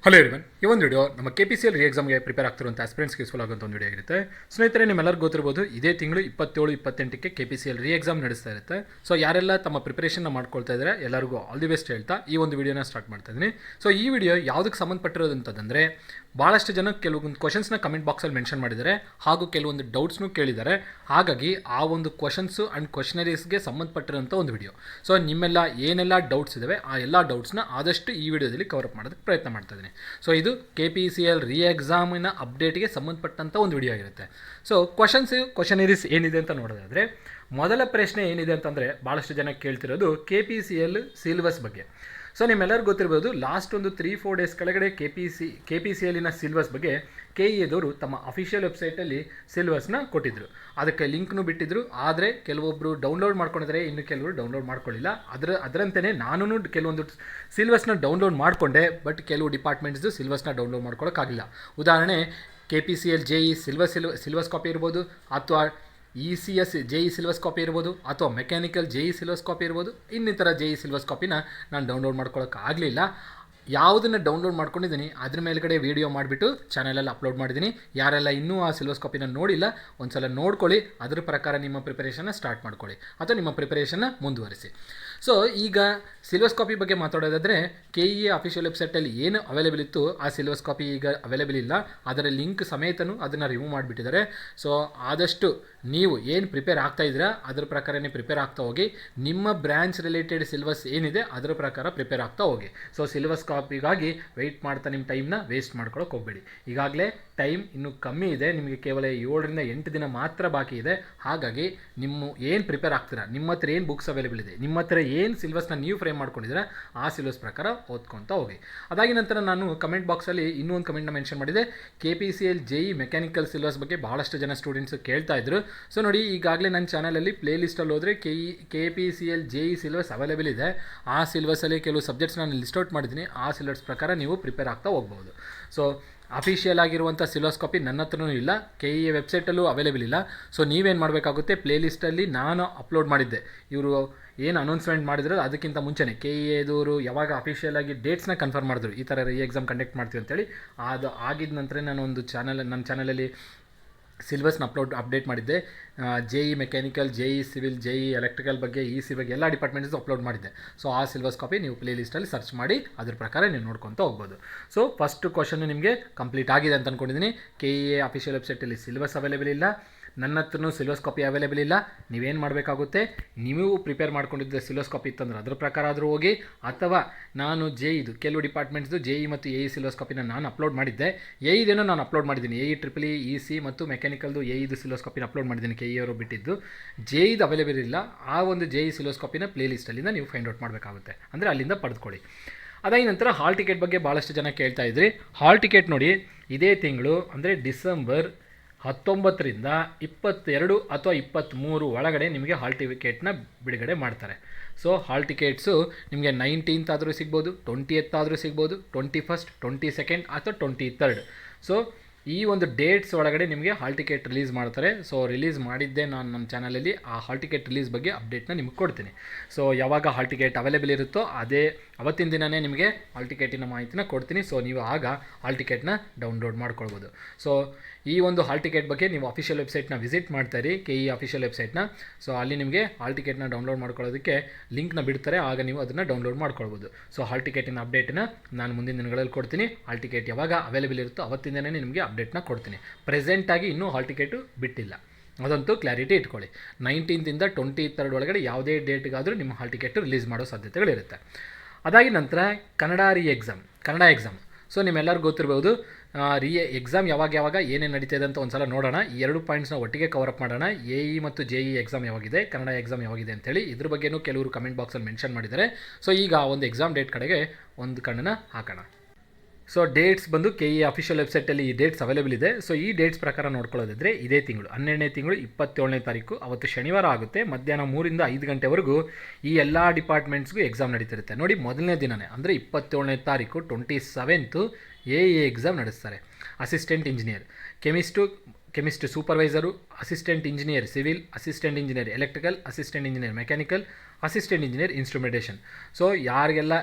Hello everyone, ಈ ಒಂದು video ನಮ್ಮ KPCL ಎಕ್ಸಾಮ್ಗೆ ಪ್ರಿಪೇರ್ ಆಗ್ತಿರುವಂಥ ಆಸ್ಪಿರೆಂಟ್ಸ್ಗೆ ಯೂಸ್ಫುಲ್ ಆಗುವಂಥ ಒಂದು ವಿಡಿಯೋ ಆಗಿರುತ್ತೆ. ಸ್ನೇಹಿತರೆ, ನಿಮ್ಮೆಲ್ಲರಿಗೂ ಗೊತ್ತಿರ್ಬೋದು, ಇದೇ ತಿಂಗಳು 27-28ಕ್ಕೆ KPCL ಎಕ್ಸಾಮ್ ನಡೆಸ್ತಾ ಇರುತ್ತೆ. ಸೊ ಯಾರೆಲ್ಲ ತಮ್ಮ ಪ್ರಿಪರೇಷನ್ನ ಮಾಡ್ಕೊಳ್ತಾ ಇದ್ದಾರೆ ಎಲ್ಲರಿಗೂ ಆಲ್ ದಿ ಬೆಸ್ಟ್ ಹೇಳ್ತಾ ಈ ಒಂದು ವಿಡಿಯೋನ ಸ್ಟಾರ್ಟ್ ಮಾಡ್ತಾ ಇದ್ದೀನಿ. ಸೊ ಈ ವಿಡಿಯೋ ಯಾವುದಕ್ಕೆ ಸಂಬಂಧಪಟ್ಟಿರೋದಂತಂದರೆ, ಭಾಳಷ್ಟು ಜನ ಕೆಲವೊಂದು ಕ್ವಶನ್ಸ್ನ ಕಮೆಂಟ್ ಬಾಕ್ಸಲ್ಲಿ ಮೆನ್ಷನ್ ಮಾಡಿದ್ದಾರೆ, ಹಾಗೂ ಕೆಲವೊಂದು ಡೌಟ್ಸ್ನೂ ಕೇಳಿದ್ದಾರೆ. ಹಾಗಾಗಿ ಆ ಒಂದು ಕ್ವಶನ್ಸು ಆ್ಯಂಡ್ ಕ್ವಶನರೀಸ್ಗೆ ಸಂಬಂಧಪಟ್ಟಿರೋಂಥ ಒಂದು ವಿಡಿಯೋ. ಸೊ ನಿಮ್ಮೆಲ್ಲ ಏನೆಲ್ಲ ಡೌಟ್ಸ್ ಇದ್ದಾವೆ ಆ ಎಲ್ಲ ಡೌಟ್ಸ್ನ ಆದಷ್ಟು ಈ ವಿಡಿಯೋದಲ್ಲಿ ಕವರ್ ಅಪ್ ಮಾಡೋದಕ್ಕೆ ಪ್ರಯತ್ನ ಮಾಡ್ತಾ ಇದ್ದೀನಿ. ಸೊ ಇದು KPCL ಎಕ್ಸಾಮಿನ ಅಪ್ಡೇಟ್ಗೆ ಸಂಬಂಧಪಟ್ಟಂಥ ಒಂದು ವಿಡಿಯೋ ಆಗಿರುತ್ತೆ. ಸೊ ಕ್ವಶನರೀಸ್ ಏನಿದೆ ಅಂತ ನೋಡೋದಾದರೆ, ಮೊದಲ ಪ್ರಶ್ನೆ ಏನಿದೆ ಅಂತಂದರೆ, ಭಾಳಷ್ಟು ಜನ ಕೇಳ್ತಿರೋದು KPCL ಸಿಲೆಬಸ್ ಬಗ್ಗೆ. ಸೊ ನಿಮ್ಮೆಲ್ಲರಿಗೂ ಗೊತ್ತಿರ್ಬೋದು, ಲಾಸ್ಟ್ ಒಂದು 3-4 ಡೇಸ್ ಕೆಳಗಡೆ KPCLನ ಸಿಲೆಬಸ್ ಬಗ್ಗೆ KEAದವರು ತಮ್ಮ ಅಫಿಷಿಯಲ್ ವೆಬ್ಸೈಟಲ್ಲಿ ಸಿಲೆಬಸ್ನ ಕೊಟ್ಟಿದ್ದರು. ಅದಕ್ಕೆ ಲಿಂಕ್ನು ಬಿಟ್ಟಿದ್ದರು. ಆದರೆ ಕೆಲವೊಬ್ಬರು ಡೌನ್ಲೋಡ್ ಮಾಡ್ಕೊಂಡಿದ್ದಾರೆ, ಇನ್ನು ಕೆಲವರು ಡೌನ್ಲೋಡ್ ಮಾಡ್ಕೊಳ್ಳಿಲ್ಲ. ಅದರಂತೆಯೇ ನಾನು ಕೆಲವೊಂದು ಸಿಲೆಬಸ್ನ ಡೌನ್ಲೋಡ್ ಮಾಡಿಕೊಂಡೆ, ಬಟ್ ಕೆಲವು ಡಿಪಾರ್ಟ್ಮೆಂಟ್ಸ್ದು ಸಿಲೆಬಸ್ನ ಡೌನ್ಲೋಡ್ ಮಾಡ್ಕೊಳ್ಳೋಕ್ಕಾಗಿಲ್ಲ. ಉದಾಹರಣೆ KPCL JE ಸಿಲೆಬಸ್ ಕಾಪಿ ಇರ್ಬೋದು, ಅಥವಾ ECS JE ಸಿಲೆಬಸ್ ಕಾಪಿ ಇರ್ಬೋದು, ಅಥವಾ ಮೆಕ್ಯಾನಿಕಲ್ JE ಸಿಲೆಬಸ್ ಕಾಪಿ ಇರ್ಬೋದು. ಇನ್ನಿತರ JE ಸಿಲೆಬಸ್ ಕಾಪಿನ ನಾನು ಡೌನ್ಲೋಡ್ ಮಾಡ್ಕೊಳ್ಳೋಕ್ಕಾಗಲಿಲ್ಲ. ಯಾವುದನ್ನು ಡೌನ್ಲೋಡ್ ಮಾಡ್ಕೊಂಡಿದ್ದೀನಿ ಅದ್ರ ಮೇಲ್ಗಡೆ ವೀಡಿಯೋ ಮಾಡಿಬಿಟ್ಟು ಚಾನಲಲ್ಲಿ ಅಪ್ಲೋಡ್ ಮಾಡಿದ್ದೀನಿ. ಯಾರೆಲ್ಲ ಇನ್ನೂ ಆ ಸಿಲೆಬಸ್ ಕಾಪಿನ ನೋಡಿಲ್ಲ, ಒಂದು ಸಲ ನೋಡ್ಕೊಳ್ಳಿ. ಅದ್ರ ಪ್ರಕಾರ ನಿಮ್ಮ ಪ್ರಿಪರೇಷನ್ನ ಸ್ಟಾರ್ಟ್ ಮಾಡ್ಕೊಳ್ಳಿ, ಅಥವಾ ನಿಮ್ಮ ಪ್ರಿಪರೇಷನ್ನ ಮುಂದುವರಿಸಿ. ಸೊ ಈಗ ಸಿಲೆಬಸ್ ಕಾಪಿ ಬಗ್ಗೆ ಮಾತಾಡೋದಾದರೆ, KEA ಅಫಿಷಿಯಲ್ ವೆಬ್ಸೈಟಲ್ಲಿ ಏನು ಅವೈಲೇಬಲ್ ಇತ್ತು ಆ ಸಿಲೆಬಸ್ ಕಾಪಿ ಈಗ ಅವೈಲೇಬಲ್ ಇಲ್ಲ. ಅದರ ಲಿಂಕ್ ಸಮೇತನೂ ಅದನ್ನು ರಿಮೂವ್ ಮಾಡಿಬಿಟ್ಟಿದ್ದಾರೆ. ಸೊ ಆದಷ್ಟು ನೀವು ಏನು ಪ್ರಿಪೇರ್ ಆಗ್ತಾ ಇದ್ದೀರಾ ಅದ್ರ ಪ್ರಕಾರನೇ ಪ್ರಿಪೇರ್ ಆಗ್ತಾ ಹೋಗಿ. ನಿಮ್ಮ ಬ್ರ್ಯಾಂಚ್ ರಿಲೇಟೆಡ್ ಸಿಲೆಬಸ್ ಏನಿದೆ ಅದರ ಪ್ರಕಾರ ಪ್ರಿಪೇರ್ ಆಗ್ತಾ ಹೋಗಿ. ಸೊ ಸಿಲೆಬಸ್ ಕಾಪಿಗಾಗಿ ವೆಯ್ಟ್ ಮಾಡ್ತಾ ನಿಮ್ಮ ಟೈಮ್ನ ವೇಸ್ಟ್ ಮಾಡ್ಕೊಳ್ಳೋಕೆ ಹೋಗಬೇಡಿ. ಈಗಾಗಲೇ ಟೈಮ್ ಇನ್ನೂ ಕಮ್ಮಿ ಇದೆ, ನಿಮಗೆ ಕೇವಲ 7-8 ದಿನ ಮಾತ್ರ ಬಾಕಿ ಇದೆ. ಹಾಗಾಗಿ ನಿಮ್ಮ ಏನು ಪ್ರಿಪೇರ್ ಆಗ್ತೀರಾ, ನಿಮ್ಮ ಹತ್ರ ಏನು ಬುಕ್ಸ್ ಅವೈಲೇಬಲ್ ಇದೆ, ನಿಮ್ಮ ಹತ್ರ ಏನು ಸಿಲೆಬಸ್ನ ನೀವು ಫ್ರೇಮ್ ಮಾಡ್ಕೊಂಡಿದ್ದೀರಾ ಆ ಸಿಲೆಬಸ್ ಪ್ರಕಾರ ಓದ್ಕೊತಾ ಹೋಗಿ. ಅದಾಗಿ ನಂತರ ನಾನು ಕಮೆಂಟ್ ಬಾಕ್ಸಲ್ಲಿ ಇನ್ನೂ ಒಂದು ಕಮೆಂಟ್ನ ಮೆನ್ಷನ್ ಮಾಡಿದೆ. KPCL JE ಮೆಕ್ಯಾನಿಕಲ್ ಸಿಲೆಬಸ್ ಬಗ್ಗೆ ಭಾಳಷ್ಟು ಜನ ಸ್ಟೂಡೆಂಟ್ಸ್ ಕೇಳ್ತಾ ಇದ್ರು. ಸೊ ನೋಡಿ, ಈಗಾಗಲೇ ನನ್ನ ಚಾನಲಲ್ಲಿ ಪ್ಲೇ ಲಿಸ್ಟಲ್ಲಿ ಹೋದರೆ KPCL JE ಸಿಲೆಬಸ್ ಅವೈಲೇಬಲ್ ಇದೆ. ಆ ಸಿಲೆಬಸಲ್ಲಿ ಕೆಲವು ಸಬ್ಜೆಕ್ಟ್ಸ್ ನಾನು ಲಿಸ್ಟ್ ಔಟ್ ಮಾಡಿದ್ದೀನಿ. ಆ ಸಿಲೆಬಸ್ ಪ್ರಕಾರ ನೀವು ಪ್ರಿಪೇರ್ ಆಗ್ತಾ ಹೋಗ್ಬೋದು. ಸೊ ಅಫಿಷಿಯಲ್ ಆಗಿರುವಂಥ ಸಿಲೆಬಸ್ ಕಾಪಿ ನನ್ನ ಹತ್ರನೂ ಇಲ್ಲ, KEA ವೆಬ್ಸೈಟಲ್ಲೂ ಅವೈಲೇಬಲ್ ಇಲ್ಲ. ಸೊ ನೀವೇನು ಮಾಡಬೇಕಾಗುತ್ತೆ, ಪ್ಲೇ ಲಿಸ್ಟಲ್ಲಿ ನಾನು ಅಪ್ಲೋಡ್ ಮಾಡಿದ್ದೆ. ಇವರು ಏನು ಅನೌನ್ಸ್ಮೆಂಟ್ ಮಾಡಿದ್ರು ಅದಕ್ಕಿಂತ ಮುಂಚೆನೇ KEAದವರು ಯಾವಾಗ ಅಫಿಷಿಯಲ್ ಆಗಿ ಡೇಟ್ಸ್ನ ಕನ್ಫರ್ಮ್ ಮಾಡಿದ್ರು, ಈ ಥರ ಎಕ್ಸಾಮ್ ಕಂಡಕ್ಟ್ ಮಾಡ್ತೀವಿ ಅಂತೇಳಿ. ಅದು ಆಗಿದ ನಂತರ ನಾನು ಒಂದು ನನ್ನ ಚಾನಲಲ್ಲಿ ಸಿಲೆಬಸ್ನ ಅಪ್ಡೇಟ್ ಮಾಡಿದ್ದೆ. JE mechanical, JE civil, JE electrical ಬಗ್ಗೆ, EC ಬಗ್ಗೆ ಎಲ್ಲ ಡಿಪಾರ್ಟ್ಮೆಂಟ್ಸ್ ಅಪ್ಲೋಡ್ ಮಾಡಿದ್ದೆ. ಸೊ ಆ ಸಿಲೆಬಸ್ ಕಾಪಿ ನೀವು ಪ್ಲೇ ಲಿಸ್ಟಲ್ಲಿ ಸರ್ಚ್ ಮಾಡಿ ಅದ್ರ ಪ್ರಕಾರ ನೀವು ನೋಡ್ಕೊತ ಹೋಗ್ಬೋದು. ಸೊ ಫಸ್ಟ್ ಕ್ವಶನ್ನು ನಿಮಗೆ ಕಂಪ್ಲೀಟ್ ಆಗಿದೆ ಅಂತ ಅಂದ್ಕೊಂಡಿದ್ದೀನಿ. KEA ಅಫಿಷಿಯಲ್ ವೆಬ್ಸೈಟಲ್ಲಿ ಸಿಲೆಬಸ್ ಅವೈಲೇಬಲ್ ಇಲ್ಲ, ನನ್ನ ಹತ್ರನೂ ಸಿಲೆಬಸ್ ಕಾಪಿ ಅವೈಲೇಬಲ್ ಇಲ್ಲ. ನೀವೇನು ಮಾಡಬೇಕಾಗುತ್ತೆ, ನೀವು ಪ್ರಿಪೇರ್ ಮಾಡ್ಕೊಂಡಿದ್ದ ಸಿಲೆಬಸ್ ಕಾಪಿ ಇತ್ತಂದ್ರೆ ಅದ್ರ ಪ್ರಕಾರ ಆದರೂ ಹೋಗಿ, ಅಥವಾ ನಾನು JEದು ಕೆಲವು ಡಿಪಾರ್ಟ್ಮೆಂಟ್ಸ್ದು JE ಮತ್ತು AE ಸಿಲೆಬಸ್ ಕಾಪಿನ ನಾನು ಅಪ್ಲೋಡ್ ಮಾಡಿದ್ದೆ. AEದೇನೋ ನಾನು ಅಪ್ಲೋಡ್ ಮಾಡಿದ್ದೀನಿ, AE EEE EC ಮತ್ತು ಮೆಕ್ಯಾನಿಕಲ್ದು AEದು ಸಿಲೆಬಸ್ ಕಾಪಿನ ಅಪ್ಲೋಡ್ ಮಾಡಿದ್ದೀನಿ. KEAವರು ಬಿಟ್ಟಿದ್ದು. JEದು ಅವೈಲೇಬಲ್ ಇಲ್ಲ. ಆ ಒಂದು JE ಸಿಲೆಬಸ್ ಕಾಪಿನ ಪ್ಲೇ ಲಿಸ್ಟಲ್ಲಿಂದ ನೀವು ಫೈಂಡ್ ಔಟ್ ಮಾಡಬೇಕಾಗುತ್ತೆ, ಅಂದರೆ ಅಲ್ಲಿಂದ ಪಡೆದುಕೊಳ್ಳಿ. ಅದಾದ ನಂತರ ಹಾಲ್ ಟಿಕೆಟ್ ಬಗ್ಗೆ ಭಾಳಷ್ಟು ಜನ ಕೇಳ್ತಾ ಇದ್ರಿ. ಹಾಲ್ ಟಿಕೆಟ್ ನೋಡಿ, ಇದೇ ತಿಂಗಳು ಅಂದರೆ ಡಿಸೆಂಬರ್ 19ರಿಂದ 22 ಅಥವಾ 23 ಒಳಗಡೆ ನಿಮಗೆ ಹಾಲ್ ಟಿಕೆಟ್ನ ಬಿಡುಗಡೆ ಮಾಡ್ತಾರೆ. ಸೊ ಹಾಲ್ ಟಿಕೆಟ್ಸು ನಿಮಗೆ 19th ಆದರೂ ಸಿಗ್ಬೋದು, 20th ಆದರೂ ಸಿಗ್ಬೋದು, 21st, 22nd ಅಥವಾ 23rd. ಸೊ ಈ ಒಂದು ಡೇಟ್ಸ್ ಒಳಗಡೆ ನಿಮಗೆ ಹಾಲ್ ಟಿಕೆಟ್ ರಿಲೀಸ್ ಮಾಡ್ತಾರೆ. ಸೊ ರಿಲೀಸ್ ಮಾಡಿದ್ದೆ ನಾನು ನನ್ನ ಚಾನಲಲ್ಲಿ ಆ ಹಾಲ್ ಟಿಕೆಟ್ ರಿಲೀಸ್ ಬಗ್ಗೆ ಅಪ್ಡೇಟ್ನ ನಿಮಗೆ ಕೊಡ್ತೀನಿ. ಸೊ ಯಾವಾಗ ಹಾಲ್ ಟಿಕೆಟ್ ಅವೈಲೇಬಲ್ ಇರುತ್ತೋ ಅವತ್ತಿನ ದಿನವೇ ನಿಮಗೆ ಹಾಲ್ ಟಿಕೆಟಿನ ಮಾಹಿತಿನ ಕೊಡ್ತೀನಿ. ಸೊ ನೀವು ಆಗ ಹಾಲ್ ಟಿಕೆಟ್ನ ಡೌನ್ಲೋಡ್ ಮಾಡ್ಕೊಳ್ಬೋದು. ಸೊ ಈ ಒಂದು ಹಾಲ್ ಟಿಕೆಟ್ ಬಗ್ಗೆ ನೀವು ಅಫಿಷಿಯಲ್ ವೆಬ್ಸೈಟ್ನ ವಿಸಿಟ್ ಮಾಡ್ತಾರೆ, KEA ಅಫಿಷಿಯಲ್ ವೆಬ್ಸೈಟ್ನ. ಸೊ ಅಲ್ಲಿ ನಿಮಗೆ ಹಾಲ್ ಟಿಕೆಟ್ನ ಡೌನ್ಲೋಡ್ ಮಾಡ್ಕೊಳ್ಳೋದಕ್ಕೆ ಲಿಂಕ್ನ ಬಿಡ್ತಾರೆ, ಆಗ ನೀವು ಅದನ್ನು ಡೌನ್ಲೋಡ್ ಮಾಡ್ಕೊಳ್ಬೋದು. ಸೊ ಹಾಲ್ ಟಿಕೆಟಿನ ಅಪ್ಡೇಟನ್ನ ನಾನು ಮುಂದಿನ ದಿನಗಳಲ್ಲಿ ಕೊಡ್ತೀನಿ. ಹಾಲ್ ಟಿಕೆಟ್ ಯಾವಾಗ ಅವೈಲೇಬಲ್ ಇರುತ್ತೋ ಅವತ್ತಿಂದನೇ ನಿಮಗೆ ಅಪ್ಡೇಟ್ನ ಕೊಡ್ತೀನಿ. ಪ್ರೆಸೆಂಟಾಗಿ ಇನ್ನೂ ಹಾಲ್ ಟಿಕೆಟು ಬಿಟ್ಟಿಲ್ಲ, ಅದಂತೂ ಕ್ಲಾರಿಟಿ ಇಟ್ಕೊಳ್ಳಿ. 19th 23rd ಒಳಗಡೆ ಯಾವುದೇ ಡೇಟ್ಗಾದರೂ ನಿಮ್ಮ ಹಾಲ್ ಟಿಕೆಟ್ ರಿಲೀಸ್ ಮಾಡೋ ಸಾಧ್ಯತೆಗಳಿರುತ್ತೆ. ಅದಾಗಿ ನಂತರ ಕನ್ನಡ ಎಕ್ಸಾಮ್. ಸೊ ನಿಮ್ಮೆಲ್ಲರಿಗೂ ಗೊತ್ತಿರ್ಬೋದು, ಎಕ್ಸಾಮ್ ಯಾವಾಗ ಏನೇನು ನಡೀತಿದೆ ಅಂತ ಒಂದು ಸಲ ನೋಡೋಣ. ಈ 2 ಪಾಯಿಂಟ್ಸ್ನ ಒಟ್ಟಿಗೆ ಕವರ್ ಅಪ್ ಮಾಡೋಣ. AE ಮತ್ತು JE ಎಕ್ಸಾಮ್ ಯಾವಾಗಿದೆ, ಕನ್ನಡ ಎಕ್ಸಾಮ್ ಯಾವಾಗಿದೆ ಅಂತೇಳಿ. ಇದ್ರ ಬಗ್ಗೆನೂ ಕೆಲವರು ಕಮೆಂಟ್ ಬಾಕ್ಸಲ್ಲಿ ಮೆನ್ಷನ್ ಮಾಡಿದ್ದಾರೆ. ಸೊ ಈಗ ಒಂದು ಎಕ್ಸಾಮ್ ಡೇಟ್ ಕಡೆಗೆ ಒಂದು ಕಣ್ಣನ್ನು ಹಾಕೋಣ. ಸೊ ಡೇಟ್ಸ್ ಬಂದು KEA ಅಫಿಷಿಯಲ್ ವೆಬ್ಸೈಟಲ್ಲಿ ಈ ಡೇಟ್ಸ್ ಅವೈಲೇಬಲ್ ಇದೆ. ಸೊ ಈ ಡೇಟ್ಸ್ ಪ್ರಕಾರ ನೋಡ್ಕೊಳ್ಳೋದಿದ್ರೆ, ಇದೇ ತಿಂಗಳು 12ನೇ ತಿಂಗಳು 27ನೇ ತಾರೀಕು ಅವತ್ತು ಶನಿವಾರ ಆಗುತ್ತೆ. ಮಧ್ಯಾಹ್ನ 3ರಿಂದ 5 ಗಂಟೆವರೆಗೂ ಈ ಎಲ್ಲ ಡಿಪಾರ್ಟ್ಮೆಂಟ್ಸ್ಗೂ ಎಕ್ಸಾಮ್ ನಡೀತಿರುತ್ತೆ. ನೋಡಿ, ಮೊದಲನೇ ದಿನವೇ ಅಂದರೆ 27ನೇ ತಾರೀಕು 27th AE ಎಕ್ಸಾಮ್ ನಡೆಸ್ತಾರೆ. Assistant engineer, chemist supervisor, assistant engineer civil, assistant engineer electrical, assistant engineer mechanical, assistant engineer instrumentation. So ಯಾರಿಗೆಲ್ಲ